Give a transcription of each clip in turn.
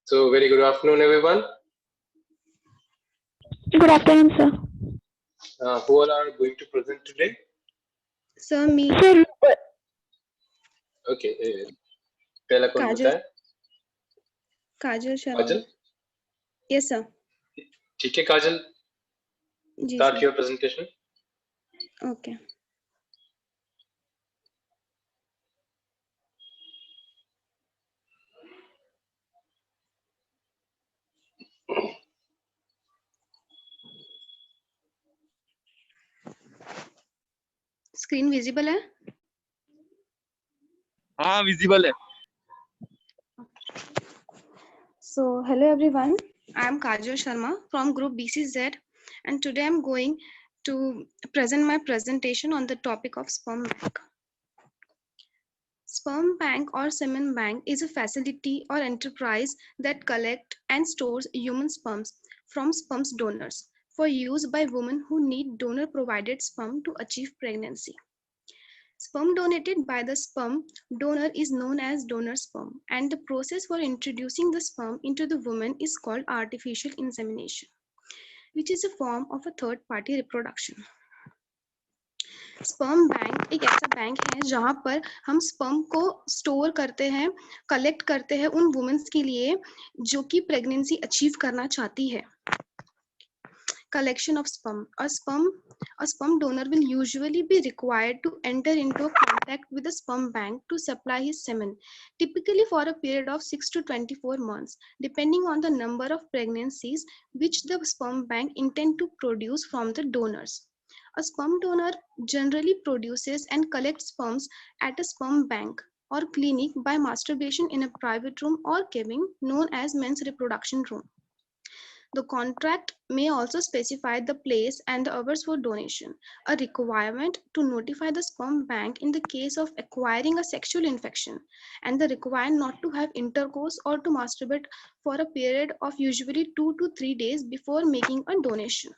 So, very good afternoon, everyone. Good afternoon, sir. Who all are going to present today? Sir me Sir, Okay. पहला कौन काजल बताए? काजल शर्मा काजल. Yes sir ठीक है, काजल. जी Start sir your presentation. Okay screen visible है हाँ visible है. So, hello everyone. I am Kajal Sharma from Group BCZ, and today I am going to present my presentation on the topic of sperm bank. Sperm bank or semen bank is a facility or enterprise that collects and stores human sperms from sperm donors for use by women who need donor-provided sperm to achieve pregnancy. Sperm donated by the sperm donor is known as donor sperm, and the process for introducing the sperm into the woman is called artificial insemination, which is a form of a third party reproduction. Sperm bank एक ऐसा bank है जहां पर हम sperm को store करते हैं, collect करते हैं उन वुमेन्स के लिए जो कि प्रेगनेंसी अचीव करना चाहती है. Collection of sperm. A sperm donor will usually be required to enter into a contact with the sperm bank to supply his semen, typically for a period of 6 to 24 months, depending on the number of pregnancies which the sperm bank intend to produce from the donors. A sperm donor generally produces and collects sperms at a sperm bank or clinic by masturbation in a private room or cabin known as men's reproduction room. The contract may also specify the place and the hours for donation. A requirement to notify the sperm bank in the case of acquiring a sexual infection, and the requirement not to have intercourse or to masturbate for a period of usually 2 to 3 days before making a donation.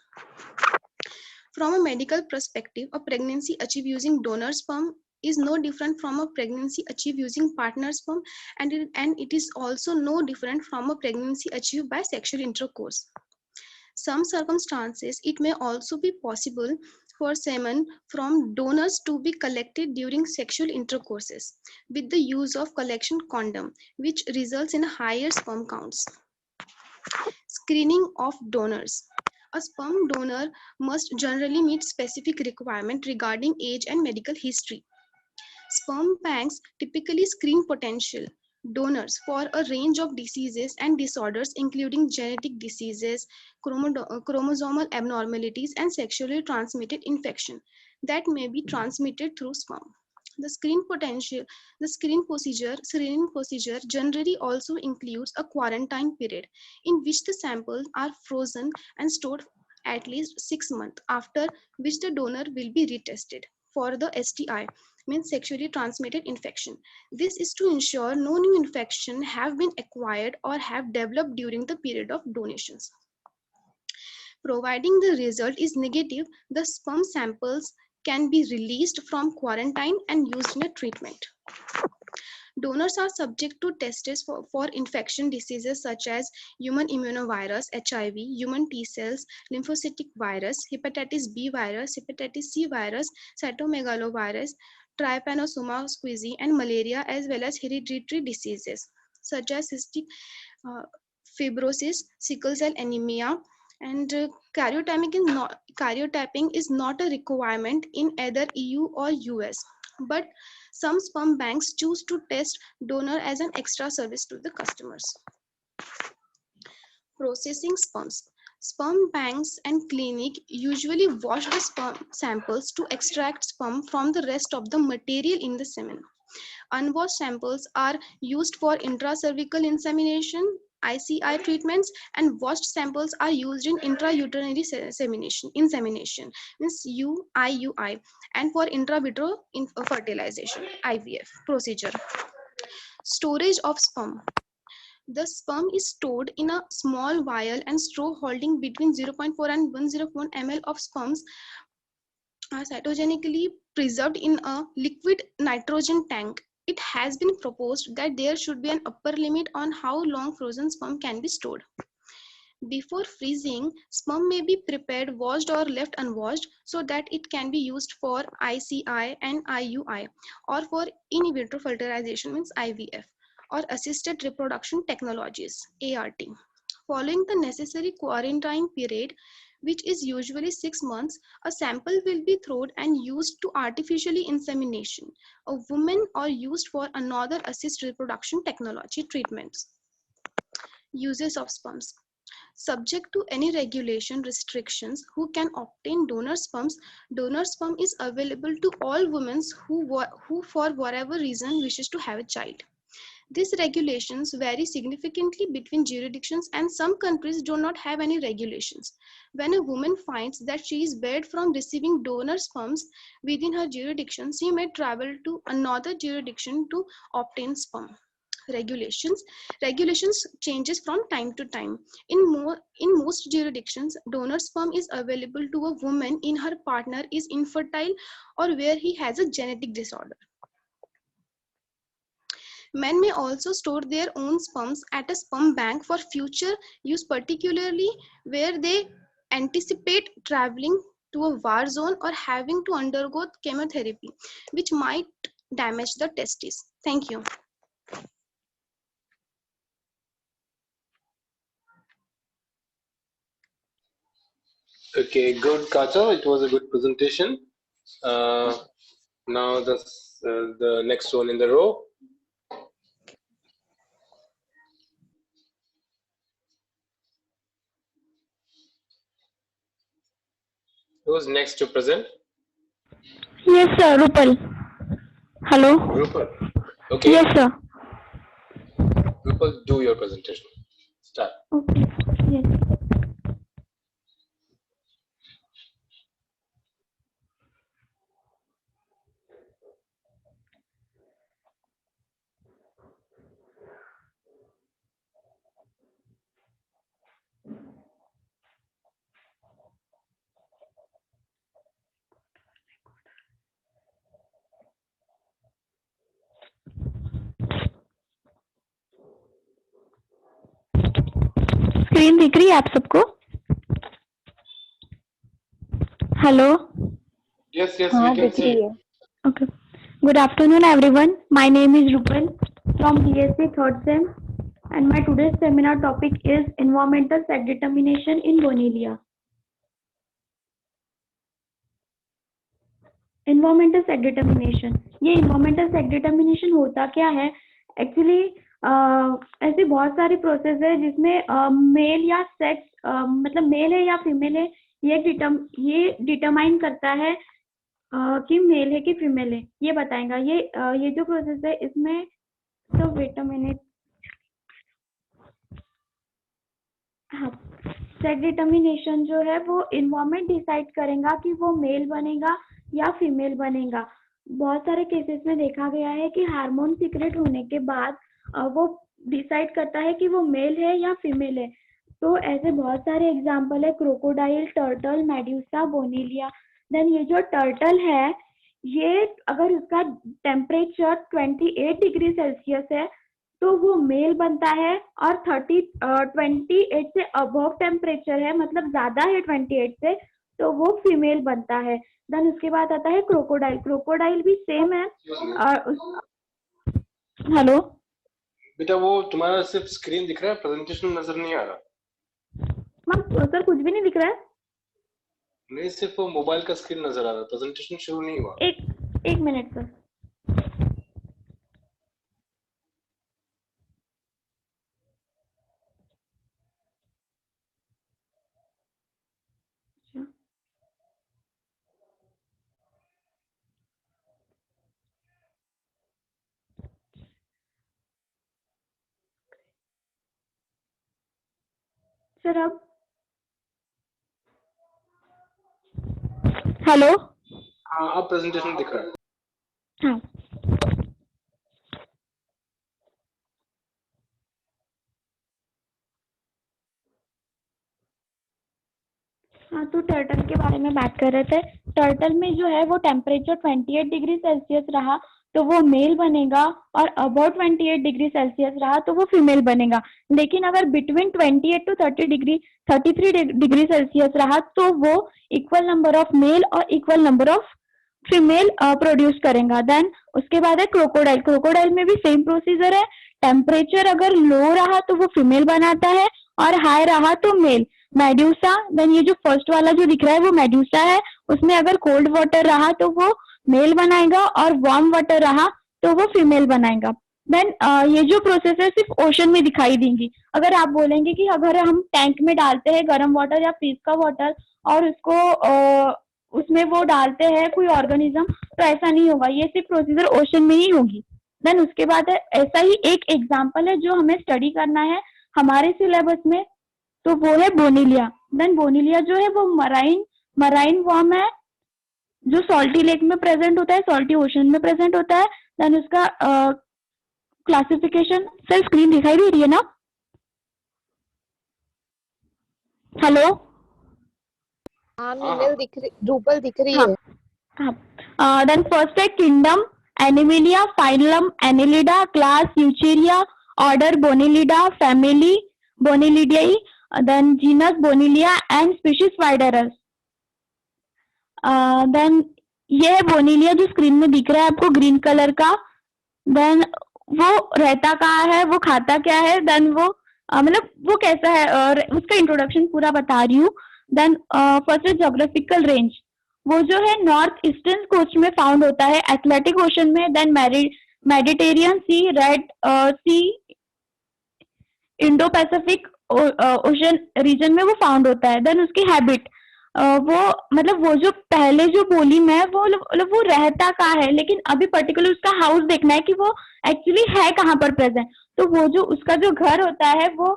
From a medical perspective, a pregnancy achieved using donor sperm is no different from a pregnancy achieved using partner sperm, and it is also no different from a pregnancy achieved by sexual intercourse. Some circumstances, it may also be possible for semen from donors to be collected during sexual intercourses with the use of collection condom, which results in higher sperm counts. Screening of donors. A sperm donor must generally meet specific requirements regarding age and medical history. Sperm banks typically screen potential donors for a range of diseases and disorders, including genetic diseases, chromosomal abnormalities, and sexually transmitted infection that may be transmitted through sperm. The screening procedure generally also includes a quarantine period in which the samples are frozen and stored at least 6 months, after which the donor will be retested for the STI, means sexually transmitted infection. This is to ensure no new infection have been acquired or have developed during the period of donations. Providing the result is negative, the sperm samples can be released from quarantine and used in a treatment. Donors are subject to tests for infection diseases such as human immunovirus, HIV, human T cells, lymphocytic virus, hepatitis B virus, hepatitis C virus, cytomegalovirus, trypanosoma squeezy, and malaria, as well as hereditary diseases such as cystic fibrosis, sickle cell anemia, and karyotyping is not a requirement in either EU or US, but some sperm banks choose to test donor as an extra service to the customers. Processing sperms. Sperm banks and clinic usually wash the sperm samples to extract sperm from the rest of the material in the semen. Unwashed samples are used for intracervical insemination, ICI treatments, and washed samples are used in intrauterine insemination, means IUI, and for intra vitro fertilization, IVF procedure. Storage of sperm. The sperm is stored in a small vial and straw holding between 0.4 and 101 ml of sperms are cytogenically preserved in a liquid nitrogen tank it has been proposed that there should be an upper limit on how long frozen sperm can be stored. Before freezing, sperm may be prepared, washed or left unwashed so that it can be used for ICI and IUI or for in vitro fertilization means IVF or assisted reproduction technologies ART. Following the necessary quarantine period, which is usually 6 months, a sample will be thrown and used to artificially insemination a woman or used for another assisted reproduction technology treatments. Uses of sperms. Subject to any regulation restrictions who can obtain donor sperms is available to all women who for whatever reason wishes to have a child. These regulations vary significantly between jurisdictions and some countries do not have any regulations. When a woman finds that she is barred from receiving donor sperms within her jurisdiction, she may travel to another jurisdiction to obtain sperm. Regulations changes from time to time. In most jurisdictions, donor sperm is available to a woman in her partner is infertile or where he has a genetic disorder. Men may also store their own sperms at a sperm bank for future use, particularly where they anticipate traveling to a war zone or having to undergo chemotherapy, which might damage the testes. Thank you. Okay, good, Kato. It was a good presentation. Now the next one in the row. Who's next to present? Yes, sir. Rupal. Hello. Rupal. Okay. Yes, sir. Rupal, do your presentation. Start. Okay. Yes. Screen दिख रही है आप सबको? Hello. Yes, we can see. Okay. Good afternoon, everyone. My name is Rupal from BSc Third Sem, and my today's seminar topic is environmental sex determination in Bonilia. Environmental sex determination. ये environmental sex determination होता क्या है? Actually ऐसी बहुत सारी process है जिसमें mail या सेक्स मतलब मेल है या फीमेल है ये डिटरमाइन करता है कि मेल है कि फीमेल है, ये बताएगा. ये जो प्रोसेस है इसमें तो वेट अ मिनट. हाँ, सेक्स डिटरमिनेशन जो है वो इन्वायरमेंट डिसाइड करेगा कि वो मेल बनेगा या फीमेल बनेगा. बहुत सारे केसेस में देखा गया है कि हार्मोन सीक्रेट होने के बाद वो डिसाइड करता है कि वो मेल है या फीमेल है. तो ऐसे बहुत सारे एग्जांपल है, क्रोकोडाइल, टर्टल, मेड्यूसा, बोनीलिया. देन ये जो टर्टल है ये अगर उसका टेम्परेचर 28 डिग्री सेल्सियस है तो वो मेल बनता है, और 28 से अबव टेम्परेचर है मतलब ज्यादा है 28 से तो वो फीमेल बनता है. देन उसके बाद आता है क्रोकोडाइल. क्रोकोडाइल भी सेम है. हेलो बेटा, वो तुम्हारा सिर्फ स्क्रीन दिख रहा है, प्रेजेंटेशन नजर नहीं आ रहा. मैम सर कुछ भी नहीं दिख रहा है. नहीं, सिर्फ वो मोबाइल का स्क्रीन नजर आ रहा है, प्रेजेंटेशन शुरू नहीं हुआ. एक मिनट सर. सर अब हेलो. हाँ, अब प्रेजेंटेशन दिख रहा है. हाँ. हाँ, तो टर्टल के बारे में बात कर रहे थे. टर्टल में जो है वो टेम्परेचर 28 डिग्री सेल्सियस रहा तो वो मेल बनेगा, और अबाउट 28 डिग्री सेल्सियस रहा तो वो फीमेल बनेगा। लेकिन अगर बिटवीन 28 टू 33 डिग्री सेल्सियस रहा तो वो इक्वल नंबर ऑफ मेल और equal number of female produce करेगा। देन उसके बाद है क्रोकोडाइल। क्रोकोडाइल में भी सेम प्रोसीजर है। टेम्परेचर अगर लो रहा तो वो फीमेल बनाता है और हाई रहा तो मेल। मेड्यूसा, देन ये जो फर्स्ट वाला जो दिख रहा है वो मेड्यूसा है, उसमें अगर कोल्ड वाटर रहा तो वो मेल बनाएगा और वार्म वाटर रहा तो वो फीमेल बनाएगा। देन ये जो प्रोसेस है सिर्फ ओशन में दिखाई देंगी। अगर आप बोलेंगे कि अगर हम टैंक में डालते हैं गर्म वाटर या फ्रीज का वाटर और उसको उसमें वो डालते हैं कोई ऑर्गेनिज्म, तो ऐसा नहीं होगा, ये सिर्फ प्रोसीजर ओशन में ही होगी। देन उसके बाद है ऐसा ही एक एग्जाम्पल है जो हमें स्टडी करना है हमारे सिलेबस में, तो वो है बोनीलिया। देन बोनीलिया जो है वो मराइन वर्म है जो सॉल्टी लेक में प्रेजेंट होता है, सॉल्टी ओशन में प्रेजेंट होता है। देन उसका क्लासिफिकेशन, सर स्क्रीन दिखाई दे रही है ना? हेलो, हाँ मीनल दिख रही, ड्रूपल दिख रही है। हाँ। देन फर्स्ट है kingdom animalia, phylum annelida, class echiura, order bonellida, family bonelliidae, then genus bonellia and species वाइडरस। देन ये है बोनीलिया जो स्क्रीन में दिख रहा है आपको ग्रीन कलर का। देन वो रहता कहाँ है, वो खाता क्या है, देन वो मतलब वो कैसा है और उसका इंट्रोडक्शन पूरा बता रही हूँ। देन फर्स्ट है ज्योग्राफिकल रेंज, वो जो है नॉर्थ ईस्टर्न कोस्ट में फाउंड होता है, एटलांटिक ओशन में। देन मेडिटेरियन सी, रेड सी, इंडो पैसिफिक ओशन रीजन में वो फाउंड होता है। देन उसकी हैबिट, वो मतलब वो जो पहले जो बोली में वो रहता कहाँ है, लेकिन अभी पर्टिकुलर उसका हाउस देखना है कि वो एक्चुअली है कहाँ पर प्रेजेंट। तो वो जो उसका जो घर होता है वो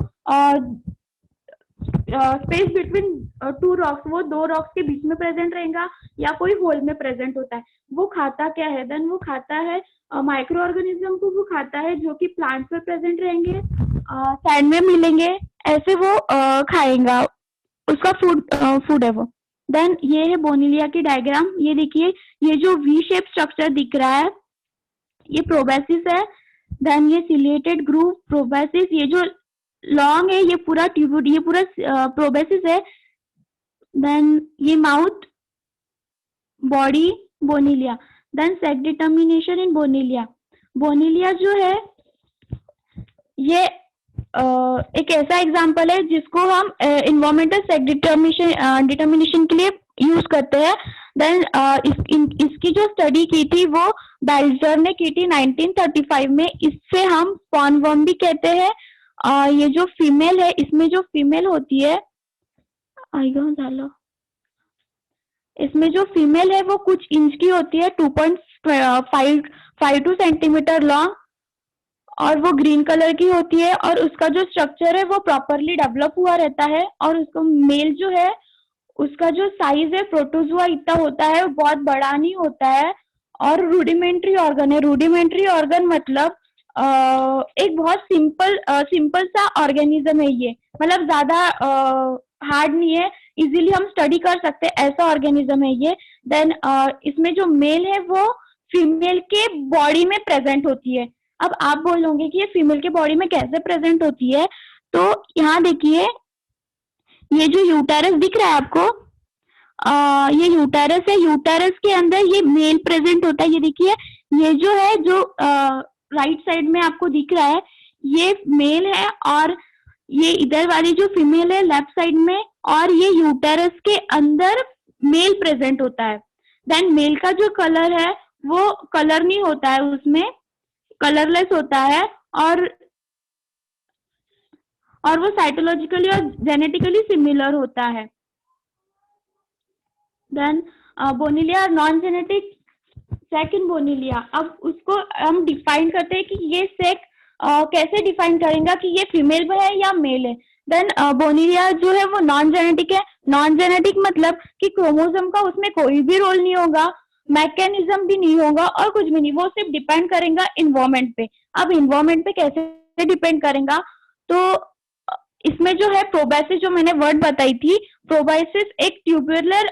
स्पेस बिटवीन टू रॉक्स, वो दो रॉक्स के बीच में प्रेजेंट रहेगा या कोई होल में प्रेजेंट होता है। वो खाता क्या है, देन वो खाता है माइक्रो ऑर्गेनिज्म को वो खाता है जो कि प्लांट्स पर प्रेजेंट रहेंगे, सैंड में मिलेंगे, ऐसे वो खाएगा, उसका फूड है वो। देन ये है बोनीलिया की डायग्राम, ये देखिए ये जो वी शेप स्ट्रक्चर दिख रहा है ये प्रोबेसिस है। देन ये सिलिएटेड ग्रूव प्रोबेसिस, ये जो लॉन्ग है ये पूरा ट्यूब्यूड, ये पूरा प्रोबेसिस है। देन ये mouth, body bonellia. Then sex determination in bonellia. Bonellia जो है ये एक ऐसा एग्जांपल है जिसको हम इन्वायरमेंटल सेक्स डिटर्मिनेशन के लिए यूज करते हैं। देन इसकी जो स्टडी की थी वो बेल्जर ने की थी 1935 में। इससे हम स्पॉन वर्म भी कहते हैं। ये जो फीमेल है, इसमें जो फीमेल होती है इसमें जो फीमेल है वो कुछ इंच की होती है, 2.52 सेंटीमीटर लॉन्ग, और वो ग्रीन कलर की होती है और उसका जो स्ट्रक्चर है वो प्रॉपरली डेवलप हुआ रहता है। और उसको मेल जो है उसका जो साइज है प्रोटोजुआ इतना होता है, बहुत बड़ा नहीं होता है, और रूडिमेंट्री ऑर्गन है। रूडिमेंट्री ऑर्गन मतलब एक बहुत सिंपल सा ऑर्गेनिज्म है ये, मतलब ज्यादा हार्ड नहीं है, इजीली हम स्टडी कर सकते हैं, ऐसा ऑर्गेनिज्म है ये। देन इसमें जो मेल है वो फीमेल के बॉडी में प्रेजेंट होती है। अब आप बोलोगे कि ये फीमेल के बॉडी में कैसे प्रेजेंट होती है, तो यहाँ देखिए ये जो यूटेरस दिख रहा है आपको, ये यूटेरस है, यूटेरस के अंदर ये मेल प्रेजेंट होता है। ये देखिए ये जो है जो राइट साइड में आपको दिख रहा है ये मेल है, और ये इधर वाली जो फीमेल है लेफ्ट साइड में, और ये यूटेरस के अंदर मेल प्रेजेंट होता है। देन मेल का जो कलर है वो कलर नहीं होता है, उसमें कलरलेस होता है, और वो साइटोलॉजिकली और जेनेटिकली सिमिलर होता है। देन बोनीलिया नॉन जेनेटिक सेक इन बोनीलिया। अब उसको हम डिफाइन करते हैं कि ये सेक कैसे डिफाइन करेंगे कि ये फीमेल है या मेल है। देन बोनीलिया जो है वो नॉन जेनेटिक है। नॉन जेनेटिक मतलब कि क्रोमोसोम का उसमें कोई भी रोल नहीं होगा, मैकेनिज्म भी नहीं होगा और कुछ भी नहीं, वो सिर्फ डिपेंड करेगा इन्वायरमेंट पे। अब इन्वायरमेंट पे कैसे डिपेंड करेगा, तो इसमें जो है प्रोबेसिस, जो मैंने वर्ड बताई थी, प्रोबेसिस एक ट्यूब्यूलर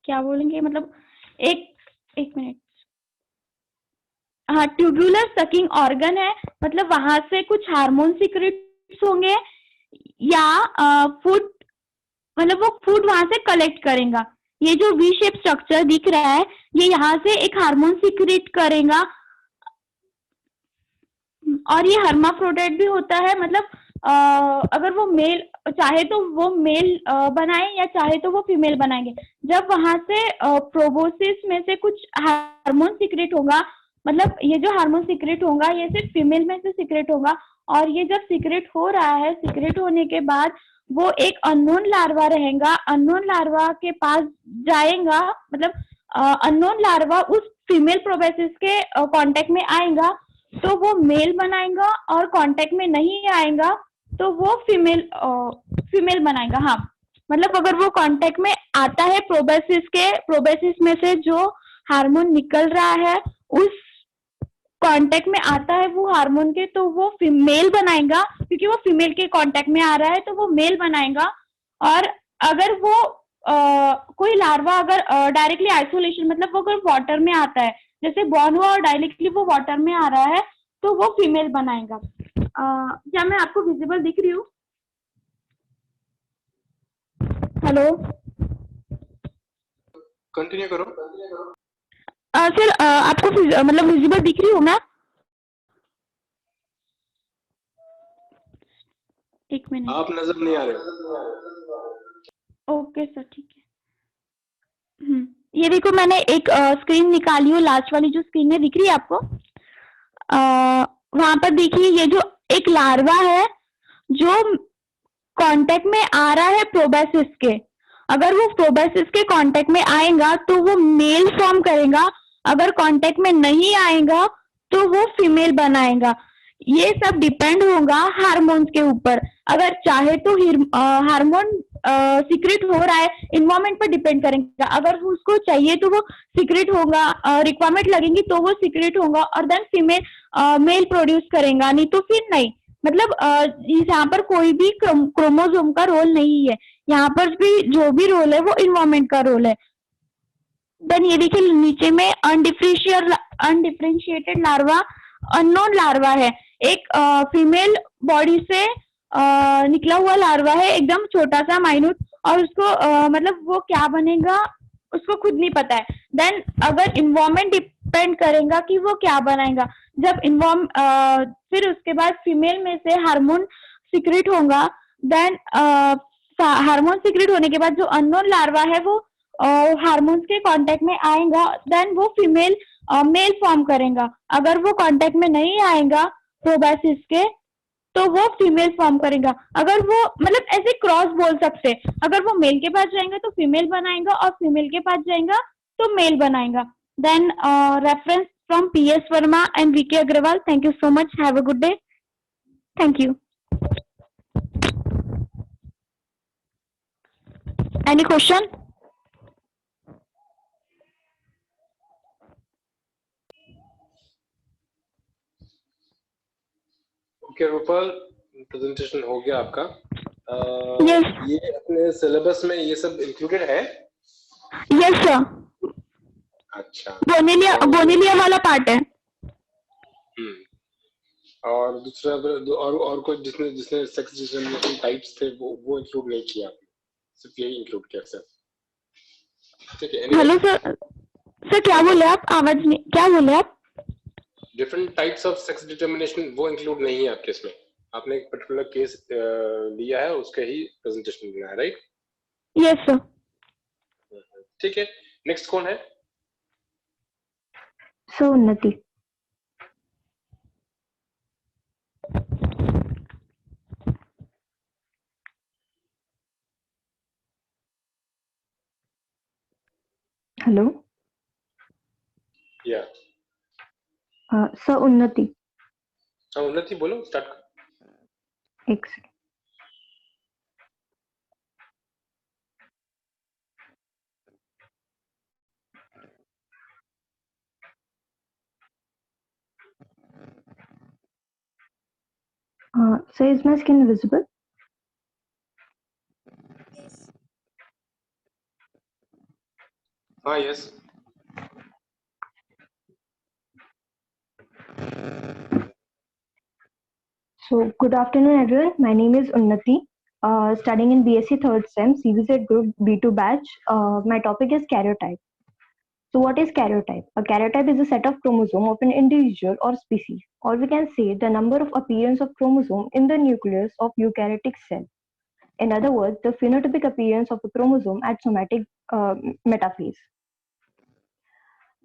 क्या बोलेंगे, मतलब एक मिनट, हाँ, ट्यूबुलर सकिंग ऑर्गन है, मतलब वहां से कुछ हार्मोन सीक्रेट्स होंगे या फूड, मतलब वो फूड वहां से कलेक्ट करेगा। ये जो वी शेप स्ट्रक्चर दिख रहा है, ये यहाँ से एक हार्मोन सीक्रेट करेगा और ये हर्माफ्रोडाइट भी होता है, मतलब अगर वो मेल चाहे तो वो मेल बनाए या चाहे तो वो फीमेल बनाएंगे। जब वहां से प्रोबोसिस में से कुछ हार्मोन सीक्रेट होगा, मतलब ये जो हार्मोन सीक्रेट होगा ये सिर्फ फीमेल में से सीक्रेट होगा, और ये जब सीक्रेट हो रहा है, सीक्रेट होने के बाद वो एक अननोन लार्वा रहेगा, अननोन लार्वा के पास जाएगा, मतलब अननोन लार्वा उस फीमेल प्रोबेसिस के कांटेक्ट में आएगा तो वो मेल बनाएगा, और कांटेक्ट में नहीं आएगा तो वो फीमेल बनाएगा। हाँ, मतलब अगर वो कांटेक्ट में आता है प्रोबेसिस में से जो हार्मोन निकल रहा है, उस कांटेक्ट में आता है वो हार्मोन के, तो वो फीमेल बनाएगा, क्योंकि वो फीमेल के कांटेक्ट में आ रहा है तो वो मेल बनाएगा। और अगर वो कोई लार्वा अगर डायरेक्टली आइसोलेशन, मतलब वो अगर वाटर में आता है, जैसे बॉर्न हुआ और डायरेक्टली वो वाटर में आ रहा है, तो वो फीमेल बनाएगा। क्या मैं आपको विजिबल दिख रही हूँ? हेलो कंटिन्यू करो। सर, आपको मतलब विजिबल दिख रही हूँ ना? एक मिनट, आप नजर नहीं आ रहे। ओके सर, ठीक है। ये देखो, मैंने एक स्क्रीन निकाली हूँ, लास्ट वाली जो स्क्रीन में दिख रही है आपको, वहां पर देखिए ये जो एक लार्वा है जो कांटेक्ट में आ रहा है प्रोबेसिस के, अगर वो प्रोबेसिस के कांटेक्ट में आएगा तो वो मेल फॉर्म करेगा, अगर कांटेक्ट में नहीं आएगा तो वो फीमेल बनाएगा। ये सब डिपेंड होगा हार्मोन्स के ऊपर। अगर चाहे तो हार्मोन सीक्रेट हो रहा है, इन्वायरमेंट पर डिपेंड करेगा, अगर उसको चाहिए तो वो सीक्रेट होगा, रिक्वायरमेंट लगेगी तो वो सीक्रेट होगा, और देन फीमेल मेल प्रोड्यूस करेगा, नहीं तो फिर नहीं। मतलब यहाँ पर कोई भी क्रोमोसोम का रोल नहीं है, यहाँ पर भी जो भी रोल है वो इन्वायरमेंट का रोल है। देन ये देखिए नीचे में अनडिफरेंशिएटेड लार्वा, अननोन लार्वा है, एक फीमेल बॉडी से निकला हुआ लार्वा है, एकदम छोटा सा माइन्यूट, और उसको मतलब वो क्या बनेगा उसको खुद नहीं पता है। देन अगर इन्वायरमेंट डिपेंड करेगा कि वो क्या बनाएगा। जब फिर उसके बाद फीमेल में से हार्मोन सीक्रेट होगा, देन हार्मोन सीक्रेट होने के बाद जो अननोन लार्वा है वो हार्मोन्स के कांटेक्ट में आएगा, देन वो फीमेल मेल फॉर्म करेगा। अगर वो कांटेक्ट में नहीं आएगा प्रोबेसिस के तो वो फीमेल फॉर्म करेगा। अगर वो मतलब ऐसे क्रॉस बोल सकते, अगर वो मेल के पास जाएगा तो फीमेल बनाएगा, और फीमेल के पास जाएगा तो मेल बनाएगा। Then reference from PS Verma and VK Agarwal. Thank you so much, have a good day. Thank you. Any question? Okay Rupal, presentation हो गया आपका। Yes. ये अपने सिलेबस में ये सब इंक्लूडेड है? Yes sir. अच्छा, बोनेलिया वाला पार्ट है। और दूसरा और कोई जिसने जिसने सेक्स डिस्क्रिमिनेशन टाइप्स थे वो इंक्लूड नहीं किया, सिर्फ यही इंक्लूड किया सर। ठीक है। हेलो सर क्या बोले आप? आवाज नहीं, क्या बोले आप? Different types of sex determination वो इंक्लूड नहीं है आपके इसमें, आपने एक पर्टिकुलर केस लिया है, उसके ही प्रेजेंटेशन देना है, राइट? Yes sir. ठीक है, नेक्स्ट कौन है? सो उन्नति। हेलो। या सर उन्नति। हाँ उन्नति बोलो, स्टार्ट करो। एक second. Sir is my skin visible? हाँ yes. So, good afternoon, everyone. My name is Unnati, studying in BSc third sem, CBZ Group B2 batch. My topic is karyotype. So, what is karyotype? A karyotype is a set of chromosome of an individual or species, or we can say the number of appearance of chromosome in the nucleus of eukaryotic cell. In other words, the phenotypic appearance of a chromosome at somatic metaphase.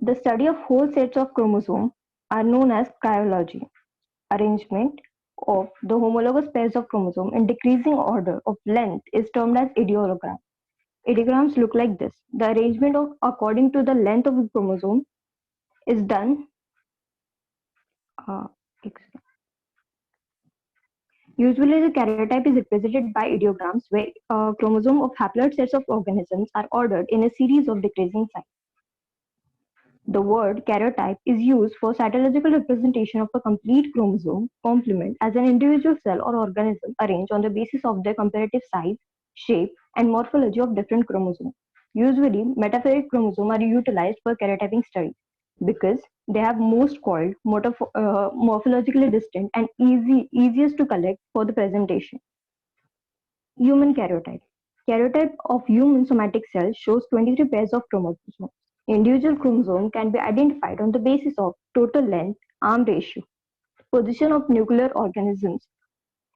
The study of whole sets of chromosomes are known as karyology. Arrangement of the homologous pairs of chromosome in decreasing order of length is termed as ideogram. Ideograms look like this. The arrangement of according to the length of the chromosome is done. Uh, Usually, the karyotype is represented by ideograms where chromosome of haploid sets of organisms are ordered in a series of decreasing size. The word karyotype is used for cytological representation of a complete chromosome complement as an individual cell or organism arranged on the basis of their comparative size, shape, and morphology of different chromosomes. Usually, metaphoric chromosomes are utilized for karyotyping studies because they have most coiled, morphologically distinct, and easiest to collect for the presentation. Human karyotype. Karyotype of human somatic cells shows 23 pairs of chromosomes. Individual chromosome can be identified on the basis of total length, arm ratio, position of nuclear organisms,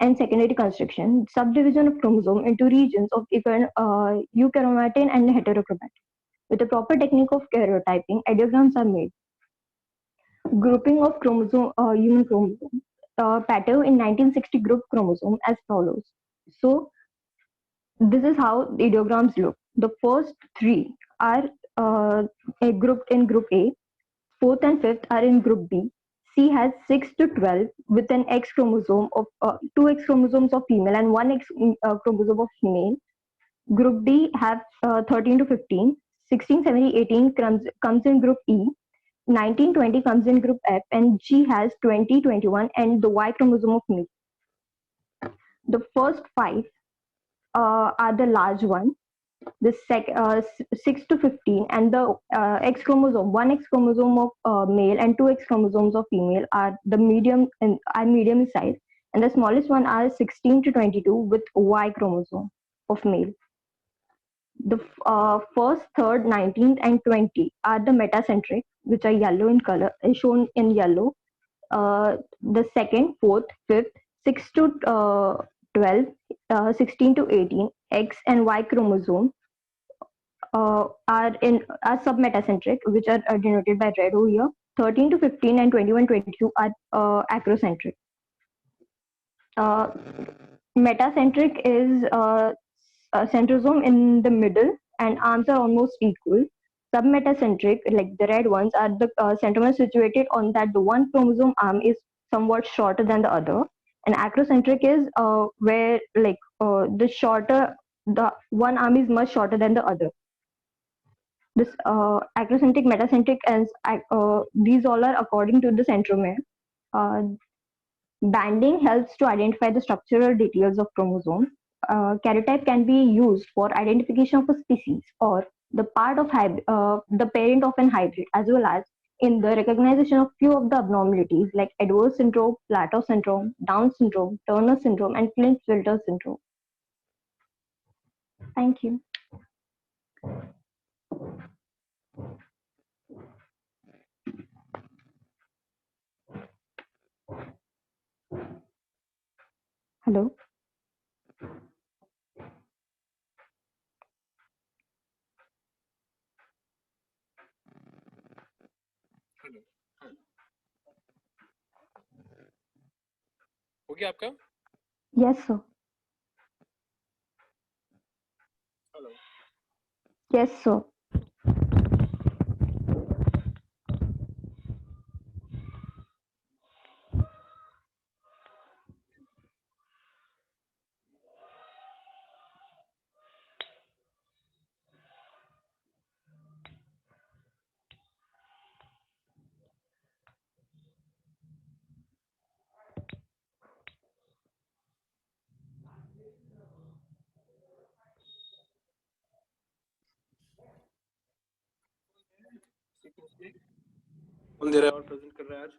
and secondary construction, subdivision of chromosome into regions of eukaryomatin and heterochromatin. With the proper technique of karyotyping, ideograms are made. Grouping of human chromosome. Pateau in 1960 grouped chromosome as follows. So, this is how the ideograms look. The first three are grouped in group A, fourth and fifth are in group B. C has 6 to 12 with an X chromosome of 2X chromosomes of female and 1X chromosome of female. Group D have 13 to 15. 16, 17, 18 comes in group E. 19, 20 comes in group F, and G has 20, 21 and the Y chromosome of male. The first five are the large one. The 6 to 15 and the X chromosome, 1X chromosome of male and 2X chromosomes of female are the medium in size, and the smallest one are 16 to 22 with Y chromosome of male. The first, third, 19th, and 20 are the metacentric, which are yellow in color, shown in yellow. The second, fourth, fifth, 6 to 12, 16 to 18, X and Y chromosome are submetacentric, which are denoted by red over here. 13 to 15 and 21, 22 are acrocentric. Metacentric is a centrosome in the middle, and arms are almost equal. Submetacentric, like the red ones, are the centromere situated on that the one chromosome arm is somewhat shorter than the other. And acrocentric is where the one arm is much shorter than the other. This acrocentric, metacentric, and these all are according to the centromere. Banding helps to identify the structural details of chromosomes. Karyotype can be used for identification of a species or the part of the parent of an hybrid, as well as in the recognition of few of the abnormalities like Edwards syndrome, Plateau syndrome, Down syndrome, Turner syndrome, and Klinefelter syndrome. Thank you. Hello. हो गया आपका? Yes, sir. Hello. Yes, sir. कौन दे रहा है और present कर रहा है आज?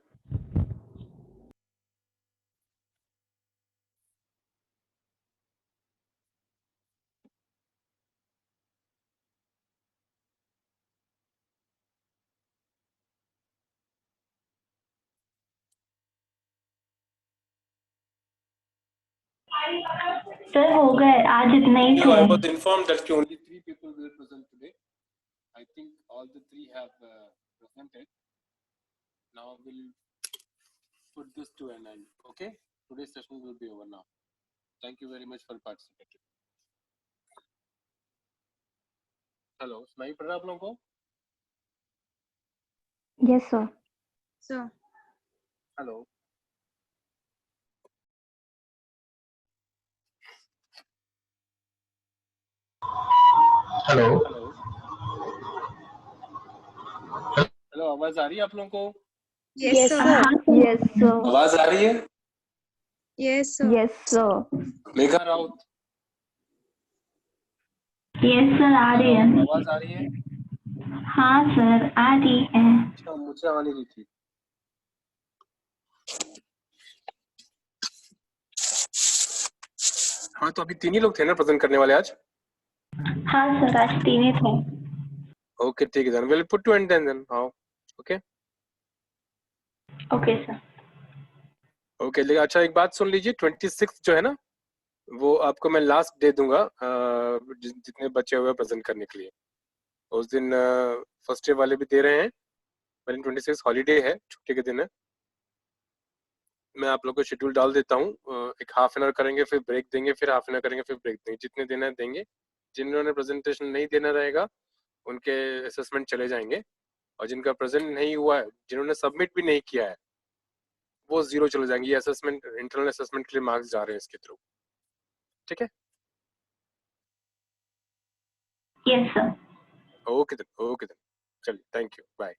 सर हो गए, आज इतने ही No, I थे। was informed that only 3 people will present today. I think all the 3 have presented. Now we'll put this to an end. Okay? Today's session will be over now. Thank you very much for participating. Hello, सुनाई पड़ रहा है आप लोगों को? Yes, sir. So, Hello. Hello hello hello, आवाज आ रही है आप लोगों को? yes, sir. Yes, sir. आवाज आ रही है? Yes, sir. Yes, sir. Megha Raut, yes sir आ रही है। आवाज आ रही है? हाँ सर आ रही है। अच्छा, मुझे आ नहीं रही थी। हाँ, तो अभी 3 ही लोग थे ना प्रेजेंट करने वाले आज? हाँ सर आज 3 ही थे। Okay, ठीक है, then we'll put to end then how? Okay? Okay sir. Okay, लेकिन अच्छा एक बात सुन लीजिए, 26 जो है ना, वो आपको मैं लास्ट दे दूंगा जितने बचे हुए प्रेजेंट करने के लिए। उस दिन फर्स्ट ईयर वाले भी दे रहे हैं, पर 26 हॉलीडे है, छुट्टी के दिन है। मैं आप लोगों को शेड्यूल डाल देता हूँ, एक हाफ एन आवर करेंगे, फिर ब्रेक देंगे, फिर हाफ एन आवर करेंगे, फिर ब्रेक देंगे, जितने देना है देंगे। जिन्होंने प्रेजेंटेशन नहीं देना रहेगा उनके असेसमेंट चले जाएंगे, और जिनका प्रेजेंट नहीं हुआ है, जिन्होंने सबमिट भी नहीं किया है, वो 0 चले जाएंगे। ये असेसमेंट, इंटरनल असेसमेंट के लिए मार्क्स जा रहे हैं इसके थ्रू। ठीक है? Yes sir. ओके देन, चलिए, थैंक यू, बाय।